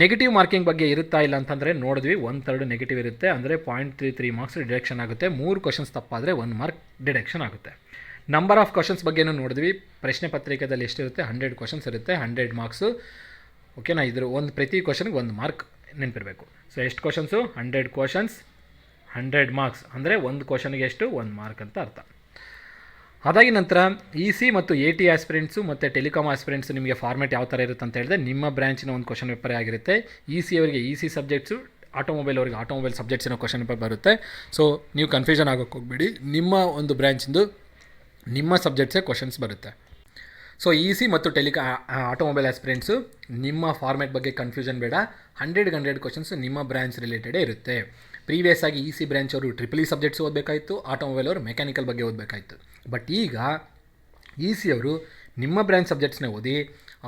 ನೆಗೆಟಿವ್ ಮಾರ್ಕಿಂಗ್ ಬಗ್ಗೆ ಇರುತ್ತಾ ಇಲ್ಲ ಅಂತಂದರೆ ನೋಡಿದ್ವಿ, 1/3 ನೆಗೆಟಿವ್ ಇರುತ್ತೆ, ಅಂದರೆ 0.33 ಮಾರ್ಕ್ಸ್ ಡಿಡಕ್ಷನ್ ಆಗುತ್ತೆ. 3 ಕ್ವಶನ್ಸ್ ತಪ್ಪಾದರೆ 1 ಮಾರ್ಕ್ ಡಿಡಕ್ಷನ್ ಆಗುತ್ತೆ. ನಂಬರ್ ಆಫ್ ಕ್ವಶನ್ಸ್ ಬಗ್ಗೆನೂ ನೋಡಿದ್ವಿ. ಪ್ರಶ್ನೆ ಪತ್ರಿಕೆಯಲ್ಲಿ ಎಷ್ಟಿರುತ್ತೆ, 100 ಕ್ವಶನ್ಸ್ ಇರುತ್ತೆ, 100 ಮಾರ್ಕ್ಸು. ಓಕೆನಾ, ಇದ್ರ ಪ್ರತಿ ಕ್ವಶನ್ಗೆ 1 ಮಾರ್ಕ್ ನೆನಪಿರಬೇಕು. ಸೊ ಎಷ್ಟು ಕ್ವಶನ್ಸು, 100 ಕ್ವಶನ್ಸ್, 100 ಮಾರ್ಕ್ಸ್, ಅಂದರೆ ಒಂದು ಕ್ವಶನ್ಗೆ ಎಷ್ಟು, 1 ಮಾರ್ಕ್ ಅಂತ ಅರ್ಥ. ಅದಾಗಿ ನಂತರ EC ಮತ್ತು AT ಆಸ್ಪಿರೆಂಟ್ಸು ಮತ್ತು ಟೆಲಿಕಾಮ್ ಆಸ್ಪಿರೆಂಟ್ಸು ನಿಮಗೆ ಫಾರ್ಮೆಟ್ ಯಾವ ಥರ ಇರುತ್ತೆ ಅಂತ ಹೇಳಿದ್ರೆ, ನಿಮ್ಮ ಬ್ರ್ಯಾಂಚಿನ ಒಂದು ಕ್ವಶನ್ ಪೇಪರೇ ಆಗಿರುತ್ತೆ. EC ಅವರಿಗೆ EC ಸಬ್ಜೆಕ್ಟ್ಸು, ಆಟೋಮೊಬೈಲ್ ಅವರಿಗೆ ಆಟೋಮೊಬೈಲ್ ಸಬ್ಜೆಕ್ಟ್ಸಿನ ಕ್ವಶನ್ ಪೇಪರ್ ಬರುತ್ತೆ. ಸೊ ನೀವು ಕನ್ಫ್ಯೂಷನ್ ಆಗೋಕ್ಕೆ ಹೋಗ್ಬೇಡಿ, ನಿಮ್ಮ ಒಂದು ಬ್ರ್ಯಾಂಚಿಂದು ನಿಮ್ಮ ಸಬ್ಜೆಕ್ಟ್ಸೇ ಕ್ವಶನ್ಸ್ ಬರುತ್ತೆ. ಸೊ EC ಮತ್ತು ಆಟೋಮೊಬೈಲ್ ಆಸ್ಪಿರೆಂಟ್ಸು ನಿಮ್ಮ ಫಾರ್ಮೆಟ್ ಬಗ್ಗೆ ಕನ್ಫ್ಯೂಷನ್ ಬೇಡ. 100 ಕ್ವಶನ್ಸ್ ನಿಮ್ಮ ಬ್ರ್ಯಾಂಚ್ ರಿಲೇಟೆಡೇ ಇರುತ್ತೆ. ಪ್ರೀವಿಯಸ್ ಆಗಿ EC ಬ್ರ್ಯಾಂಚ್ ಅವರು EEE ಸಬ್ಜೆಕ್ಟ್ಸ್ ಓದಬೇಕಾಯಿತು, ಆಟೋಮೊಬೈಲ್ ಅವರು ಮೆಕ್ಯಾನಿಕಲ್ ಬಗ್ಗೆ ಓದಬೇಕಾಯಿತು. ಬಟ್ ಈಗ EC ಅವರು ನಿಮ್ಮ ಬ್ರ್ಯಾಂಚ್ ಸಬ್ಜೆಕ್ಟ್ಸ್ನೇ ಓದಿ,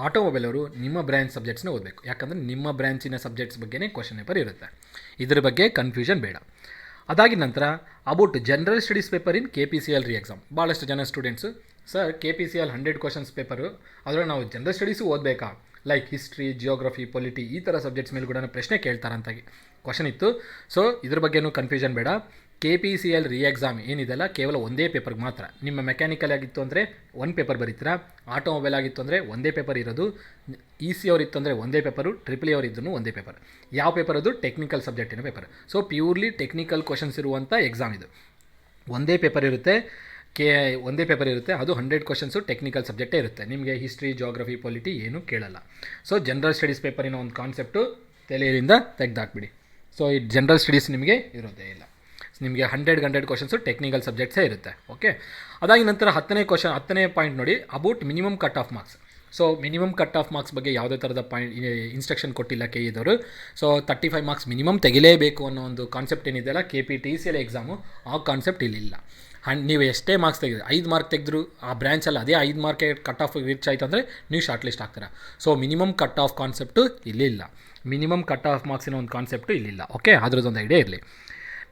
ಆಟೋಮೊಬೈಲ್ ಅವರು ನಿಮ್ಮ ಬ್ರ್ಯಾಂಚ್ ಸಬ್ಜೆಕ್ಟ್ಸ್ನೇ ಓದಬೇಕು. ಯಾಕಂದರೆ ನಿಮ್ಮ ಬ್ರ್ಯಾಂಚಿನ ಸಬ್ಜೆಕ್ಟ್ಸ್ ಬಗ್ಗೆನೇ ಕ್ವಶನ್ ಪೇಪರ್ ಇರುತ್ತೆ. ಇದ್ರ ಬಗ್ಗೆ ಕನ್ಫ್ಯೂಷನ್ ಬೇಡ. ಅದಾಗಿದ ನಂತರ about general studies paper in KPCL re exam. ಭಾಳಷ್ಟು ಜನ students, sir KPCL 100 questions paper, ಅದರಲ್ಲಿ ನಾವು ಜನರಲ್ ಸ್ಟಡೀಸು ಓದಬೇಕಾ, ಲೈಕ್ ಹಿಸ್ಟ್ರಿ, ಜಿಯೋಗ್ರಫಿ, ಪೊಲಿಟಿ ಈ ಥರ ಸಬ್ಜೆಕ್ಟ್ಸ್ ಮೇಲೆ ಕೂಡ ಪ್ರಶ್ನೆ ಕೇಳ್ತಾರಂತ ಕ್ವಶನ್ ಇತ್ತು. ಸೊ ಇದ್ರ ಬಗ್ಗೆನೂ ಕನ್ಫ್ಯೂಷನ್ ಬೇಡ. KPCL ರೀ ಎಕ್ಸಾಮ್ ಏನಿದೆಲ್ಲ ಕೇವಲ ಒಂದೇ ಪೇಪರ್ಗೆ ಮಾತ್ರ. ನಿಮ್ಮ ಮೆಕ್ಯಾನಿಕಲ್ ಆಗಿತ್ತು ಅಂದರೆ 1 ಪೇಪರ್ ಬರೀತೀರಾ, ಆಟೋಮೊಬೈಲ್ ಆಗಿತ್ತು ಅಂದರೆ ಒಂದೇ ಪೇಪರ್ ಇರೋದು, EC ಅವರಿತ್ತು ಅಂದರೆ ಒಂದೇ ಪೇಪರು, EEE ಅವರಿದ್ದೂ ಒಂದೇ ಪೇಪರ್. ಯಾವ ಪೇಪರ್ ಅದು, ಟೆಕ್ನಿಕಲ್ ಸಬ್ಜೆಕ್ಟಿನ paper. So purely technical questions ಇರುವಂಥ ಎಕ್ಸಾಮ್ ಇದು. ಒಂದೇ ಪೇಪರ್ ಇರುತ್ತೆ, ಅದು 100 ಕ್ವಶನ್ಸು ಟೆಕ್ನಿಕಲ್ ಸಬ್ಜೆಕ್ಟೇ ಇರುತ್ತೆ. ನಿಮಗೆ ಹಿಸ್ಟ್ರಿ, ಜಿಯೋಗ್ರಫಿ, ಪೊಲಿಟಿ ಏನೂ ಕೇಳಲ್ಲ. ಸೊ ಜನರಲ್ ಸ್ಟಡೀಸ್ ಪೇಪರಿನ ಒಂದು ಕಾನ್ಸೆಪ್ಟು ತಲೆಯಿಂದ ತೆಗೆದಾಕ್ಬಿಡಿ. ಸೊ ಈ ಜನರಲ್ ಸ್ಟಡೀಸ್ ನಿಮಗೆ ಇರೋದೇ ಇಲ್ಲ. ನಿಮಗೆ 100 ಕ್ವಶನ್ಸು ಟೆಕ್ನಿಕಲ್ ಸಬ್ಜೆಕ್ಟ್ಸೇ ಇರುತ್ತೆ. ಓಕೆ, ಅದಾಗಿ ನಂತರ 10ನೇ ಪಾಯಿಂಟ್ ನೋಡಿ, about minimum cut off marks. So minimum cut off marks ಬಗ್ಗೆ ಯಾವುದೇ ಥರದ ಇನ್ಸ್ಟ್ರಕ್ಷನ್ ಕೊಟ್ಟಿಲ್ಲ KE ದವರು. ಸೊ 35 ಮಾರ್ಕ್ಸ್ ಮಿನಿಮಮ್ ತೆಗಿಲೇಬೇಕು ಅನ್ನೋ ಒಂದು ಕಾನ್ಸೆಪ್ಟ್ ಏನಿದೆಯಲ್ಲ KPTCL ಎಕ್ಸಾಮು, ಆ ಕಾನ್ಸೆಪ್ಟ್ ಇಲ್ಲಿಲ್ಲ. ನೀವು ಎಷ್ಟೇ ಮಾರ್ಕ್ಸ್ ತೆಗೆದು 5 ಮಾರ್ಕ್ ತೆಗೆದ್ರು ಆ ಬ್ರ್ಯಾಂಚಲ್ಲಿ ಅದೇ 5 ಮಾರ್ಕೆ ಕಟ್ ಆಫ್ ರೀಚ್ ಆಯಿತು ಅಂದರೆ ನೀವು ಶಾರ್ಟ್ ಲಿಸ್ಟ್ ಆಗ್ತೀರಾ. So minimum cut off concept ಇಲ್ಲಿಲ್ಲ. ಮಿನಿಮಮ್ ಕಟ್ ಆಫ್ ಮಾರ್ಕ್ಸಿನ ಒಂದು ಕಾನ್ಸೆಪ್ಟು ಇಲ್ಲಿಲ್ಲ. ಓಕೆ, ಅದ್ರದ್ದೊಂದು ಐಡಿಯಾ ಇರಲಿ.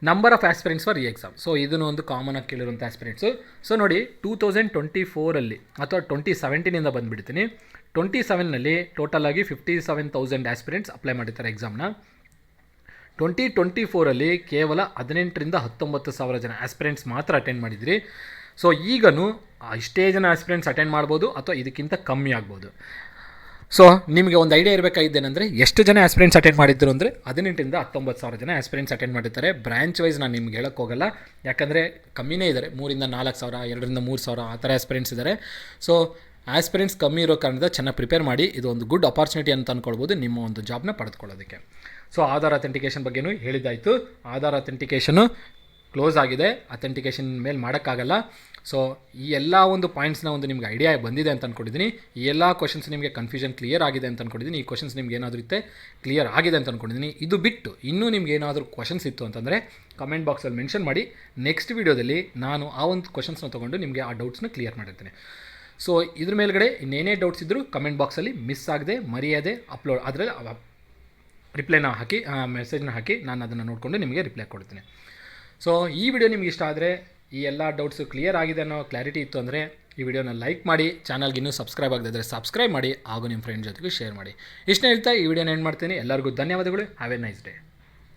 ನಂಬರ್ ಆಫ್ ಆಸ್ಪಿರೆಂಟ್ಸ್ ಫಾರ್ ಈ ಎಕ್ಸಾಮ್. ಸೊ ಇದನ್ನು ಒಂದು ಕಾಮನ್ ಆಗಿ ಕೇಳಿರುವಂಥ ಆಸ್ಪಿರೆಂಟ್ಸು. ಸೊ ನೋಡಿ, 2024 ಅಥವಾ 2017 ಬಂದುಬಿಡ್ತೀನಿ. 27 ಟೋಟಲ್ ಆಗಿ 57,000 ಆಸ್ಪಿರೆಂಟ್ಸ್ ಅಪ್ಲೈ ಮಾಡಿರ್ತಾರೆ ಎಕ್ಸಾಮ್ನ. 2024 ಕೇವಲ 18,000 ರಿಂದ 19,000 ಜನ ಆಸ್ಪಿರೆಂಟ್ಸ್ ಮಾತ್ರ ಅಟೆಂಡ್ ಮಾಡಿದ್ರಿ. ಸೊ ಈಗಲೂ ಇಷ್ಟೇ ಜನ ಆಸ್ಪಿರೆಂಟ್ಸ್ ಅಟೆಂಡ್ ಮಾಡ್ಬೋದು ಅಥವಾ ಇದಕ್ಕಿಂತ ಕಮ್ಮಿ ಆಗ್ಬೋದು. ಸೊ ನಿಮಗೆ ಒಂದು ಐಡಿಯಾ ಇರಬೇಕಾಗಿದ್ದೇನೆಂದರೆ, ಎಷ್ಟು ಜನ ಆಸ್ಪಿರೆಂಟ್ಸ್ ಅಟೆಂಡ್ ಮಾಡಿದ್ರು ಅಂದರೆ 18,000 ರಿಂದ 19,000 ಜನ ಆಸ್ಪಿರೆಂಟ್ಸ್ ಅಟೆಂಡ್ ಮಾಡಿರ್ತಾರೆ. ಬ್ರಾಂಚ್ ವೈಸ್ ನಾನು ನಿಮ್ಗೆ ಹೇಳೋಕ್ಕೆ ಹೋಗಲ್ಲ, ಯಾಕಂದರೆ ಕಮ್ಮಿನೇ ಇದ್ದಾರೆ. 3,000 ರಿಂದ 4,000, 2,000 ರಿಂದ 3,000 ಆ ಥರ ಆಸ್ಪಿರೆಂಟ್ಸ್ ಇದ್ದಾರೆ. ಸೊ ಆಸ್ಪಿರೆಂಟ್ಸ್ ಕಮ್ಮಿ ಇರೋ ಕಾರಣದಿಂದ ಚೆನ್ನಾಗಿ ಪ್ರಿಪೇರ್ ಮಾಡಿ, ಇದು ಒಂದು ಗುಡ್ ಅಪಾರ್ಚುನಿಟಿ ಅಂತ ಅಂದ್ಕೊಳ್ಬೋದು ನಿಮ್ಮ ಒಂದು ಜಾಬ್ನ ಪಡೆದುಕೊಳ್ಳೋದಕ್ಕೆ. ಸೊ ಆಧಾರ್ ಅಥೆಂಟಿಕೇಷನ್ ಬಗ್ಗೆನೂ ಹೇಳಿದ್ದಾಯಿತು. ಆಧಾರ್ ಅಥೆಂಟಿಕೇಷನು ಕ್ಲೋಸ್ ಆಗಿದೆ, ಅಥೆಂಟಿಕೇಷನ್ ಮೇಲೆ ಮಾಡೋಕ್ಕಾಗಲ್ಲ. ಸೊ ಈ ಎಲ್ಲ ಒಂದು ಪಾಯಿಂಟ್ಸ್ನ ಒಂದು ನಿಮ್ಗೆ ಐಡಿಯಾ ಬಂದಿದೆ ಅಂತ ಅಂದ್ಕೊಂಡಿದ್ದೀನಿ. ಈ ಎಲ್ಲ ಕ್ವಶನ್ಸ್ ನಿಮಗೆ ಕನ್ಫ್ಯೂಷನ್ ಕ್ಲಿಯರ್ ಆಗಿದೆ ಅಂತ ಅಂದ್ಕೊಂಡಿದ್ದೀನಿ. ಈ ಕ್ವಶನ್ಸ್ ನಿಮ್ಗೆ ಏನಾದರೂ ಇತ್ತೆ ಕ್ಲಿಯರ್ ಆಗಿದೆ ಅಂತ ಅಂದ್ಕೊಂಡಿದ್ದೀನಿ. ಇದು ಬಿಟ್ಟು ಇನ್ನೂ ನಿಮ್ಗೆ ಏನಾದರೂ ಕ್ವಶನ್ಸ್ ಇತ್ತು ಅಂತಂದರೆ ಕಮೆಂಟ್ ಬಾಕ್ಸಲ್ಲಿ ಮೆನ್ಷನ್ ಮಾಡಿ. ನೆಕ್ಸ್ಟ್ ವೀಡಿಯೋದಲ್ಲಿ ನಾನು ಆ ಒಂದು ಕ್ವಶನ್ಸ್ನ ತೊಗೊಂಡು ನಿಮಗೆ ಆ ಡೌಟ್ಸ್ನ ಕ್ಲಿಯರ್ ಮಾಡಿರ್ತೀನಿ. ಸೊ ಇದ್ರ ಮೇಲ್ಗಡೆ ಇನ್ನೇನೇ ಡೌಟ್ಸ್ ಇದ್ದರೂ ಕಮೆಂಟ್ ಬಾಕ್ಸಲ್ಲಿ ಮಿಸ್ ಆಗದೆ ಮರೆಯದೆ ಅಪ್ಲೋಡ್ ಅದರಲ್ಲಿ ರಿಪ್ಲೈನ ಹಾಕಿ, ಮೆಸೇಜ್ನ ಹಾಕಿ, ನಾನು ಅದನ್ನು ನೋಡಿಕೊಂಡು ನಿಮಗೆ ರಿಪ್ಲೈ ಕೊಡ್ತೀನಿ. ಸೊ ಈ ವಿಡಿಯೋ ನಿಮ್ಗೆ ಇಷ್ಟ ಆದರೆ, ಈ ಎಲ್ಲ ಡೌಟ್ಸು ಕ್ಲಿಯರ್ ಆಗಿದೆ ಅನ್ನೋ ಕ್ಲಾರಿಟಿ ಇತ್ತು ಅಂದರೆ ಈ ವಿಡಿಯೋನ ಲೈಕ್ ಮಾಡಿ, ಚಾನಲ್ಗೆ ಇನ್ನೂ ಸಬ್ಸ್ಕ್ರೈಬ್ ಆಗದಿದ್ದರೆ ಸಬ್ಸ್ಕ್ರೈಬ್ ಮಾಡಿ, ಹಾಗೂ ನಿಮ್ಮ ಫ್ರೆಂಡ್ ಜೊತೆಗೂ ಶೇರ್ ಮಾಡಿ. ಇಷ್ಟನ್ನ ಹೇಳ್ತಾ ಈ ವಿಡಿಯೋನ ಎಂಡ್ ಮಾಡ್ತೀನಿ. ಎಲ್ಲರಿಗೂ ಧನ್ಯವಾದಗಳು. Have A nice day.